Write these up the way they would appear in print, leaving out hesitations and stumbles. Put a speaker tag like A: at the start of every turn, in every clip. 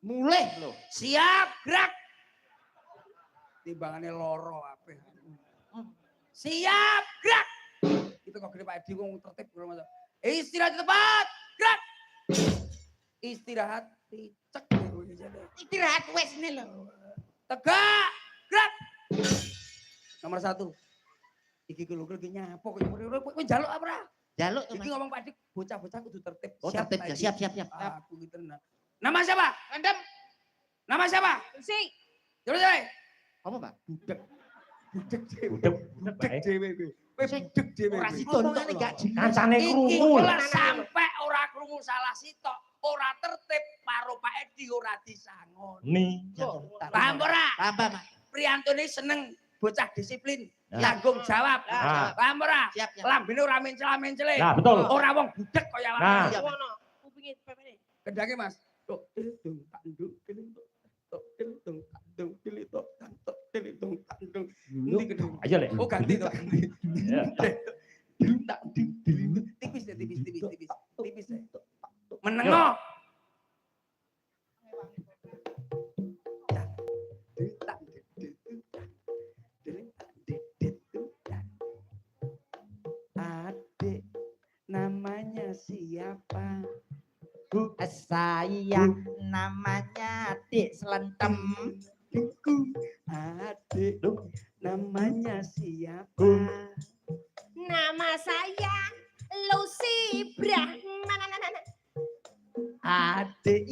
A: Mulih lho.
B: Siap, gerak. Timbangane loro apeh. Siap, gerak. Itu kok gede Pak Edi wong tertib karo Mas. Istirahat di tempat, gerak. Istirahat, cek.
A: Istirahat wis ne lho.
B: Tegak, gerak. Nomor 1. Iki kulo lagi nyapo kowe njaluk apa ora?
A: Jaluk to.
B: Iki ngomong Pak Edi, bocah-bocah kudu tertib.
A: Oh, tertib ya. Siap.
B: Aku iki tenan. Nama siapa?
A: Rendem.
B: Nama siapa?
C: Si.
B: Terus ya.
A: Apa, Pak?
B: Budek. Budek dhewe.
D: Budek
B: dhewe kowe. Kowe budek dhewe.
A: Ora sitontok gak jelas.
D: Kancane
B: Iki
D: krungu.
B: ora sampe ora krungu salah sitok, ora tertib karo Pak Edi ora disangon.
D: Nih.
B: Paham ora?
A: Paham, Mas.
B: Priyantone seneng bocah disiplin,
D: Ya.
B: tanggung jawab.
D: Nah.
B: Paham ora?
A: Siap.
B: Lambene ora mencela-mencele.
D: Nah, betul.
B: Ora wong budek kaya
D: Nah.
B: awake.
C: Ngono. Kupinge pepene.
B: Kendake Mas. Tok dung tak nduk keling tok dung tak dung pilih tok tok dung tak dung. Endi kedung?
D: Ayo lek.
B: Oh ganti tok ganti.
D: Ya.
B: Dung tak dung tipis ya tipis ya. Menengo. Adik namanya siapa?
A: Saya namanya Dik Slentem.
B: Adik namanya siapa?
C: Nama saya Lucy Brahman.
B: Adik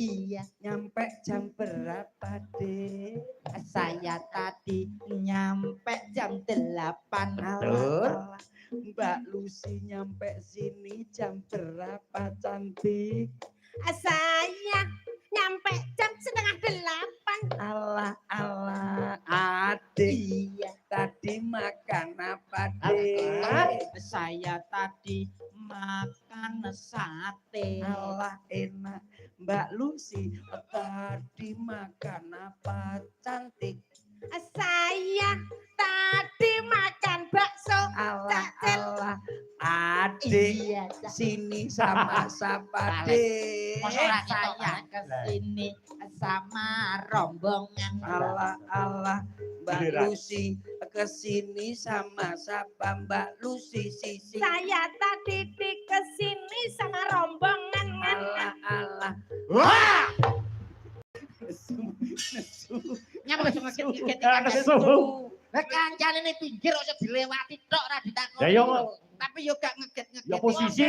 B: nyampe jam berapa, Dek?
A: Saya tadi nyampe jam 8.
B: Alah, Mbak Lucy nyampe sini jam berapa, cantik?
C: Saya nyampe jam 7:30.
B: Alah, adik. Tadi makan apa, Dek?
A: Saya tadi makan sate.
B: Alah, enak. Mbak Lucy tadi makan apa, cantik?
C: Saya tadi makan bakso.
B: Alah, adik. Sini sama siapa, Dek?
A: Saya kesini sama rombongan.
B: Alah, Mbak Lucy kesini sama siapa, Mbak Lucy sisi?
C: Saya tadi kesini sama rombongan.
B: Alah.
A: Wah!
B: Nesu.
A: Nyapa ngeket-ngeket.
D: Nesu.
A: Lah kancane ning pinggir ora dilewati tok ora ditakoni.
D: Ya, yo.
A: Tapi yo gak ngeget-ngeget.
D: Ya posisi.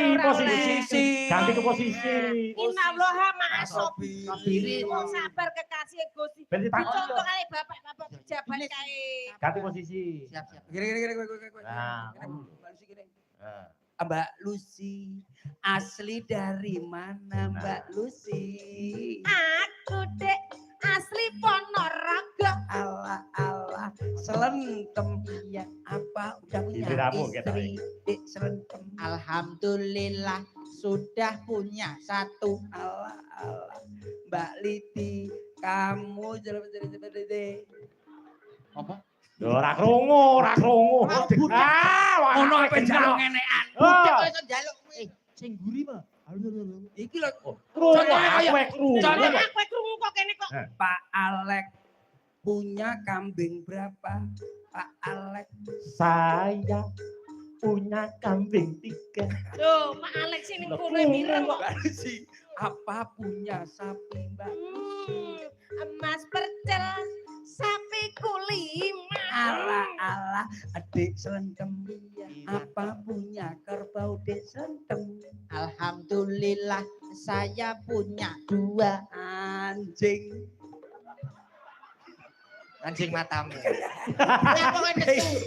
D: Ganti ke posisi.
C: Innallaha ma'asobi.
A: Sabiri.
C: Oh, sabar kekasih Gusti.
D: Berarti takon.
C: Contoh kali bapak-bapak pejabat kae.
D: Ganti posisi.
A: Siap.
B: Gini, kowe.
D: Nah.
B: Mbak Lucy gini. Mbak Lucy asli dari mana, Mbak Lucy?
C: Aku Dek asli Ponorogo.
B: Alah, selentem. Iya, apa udah punya
D: Istirahatmu,
B: istri? Dek, selentem.
A: Alhamdulillah sudah punya satu.
B: Alah, Mbak Liti, kamu jadi.
D: Apa? Ora krungu.
B: Ono apa jaluk ngenekan?
A: Budek kok iso njaluk kowe. Sing mburi, Pak.
B: Iki lho,
D: Krungu.
B: Contohnya kayak-
D: Kowe krungu.
B: Contohnya-
C: Aku krungu kok kene kok.
B: Pak Alek punya kambing berapa? Pak Alek.
D: Saya punya kambing 3.
C: Loh, Pak Alex ini
D: Loh,
C: kowe mireng kok.
B: Mbak Lucy, apa punya sapi, Mbak?
C: Emas percel sapi kulima.
B: Alah, adik selentem. Apa punya kerbau, Dek selentem?
A: Alhamdulillah saya punya 2
B: Anjing.
A: anjing matamu. Ya kok nesu.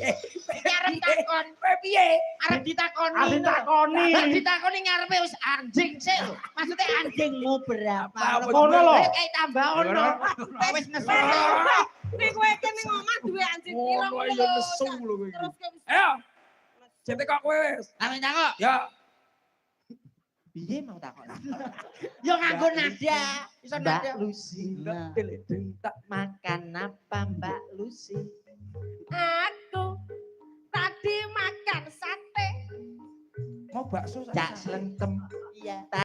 A: Arep takon.
B: Piye?
A: Arep ditakoni.
D: Arep
A: Ditakoni ngarepe wis anjing sik lho. Maksudnya anjingmu berapa?
D: Ngono lho.
A: Kayak tambah ono. Wis nesu.
C: Nek kowe kene ngomah duwe anjing kira
B: Oh, iya nesu lho kowe iki.
C: Terus kowe
B: Ayo. Jete kok kowe wis.
A: Amin takok.
B: Ya,
A: Piye mau takon? Yo nganggo nada. Iso nada.
B: Mbak Lucy.
A: Nah.
B: Tak
A: Makan apa Mbak Lucy?
C: Aku tadi makan sate.
B: mau bakso
A: Jak selentem. Iya.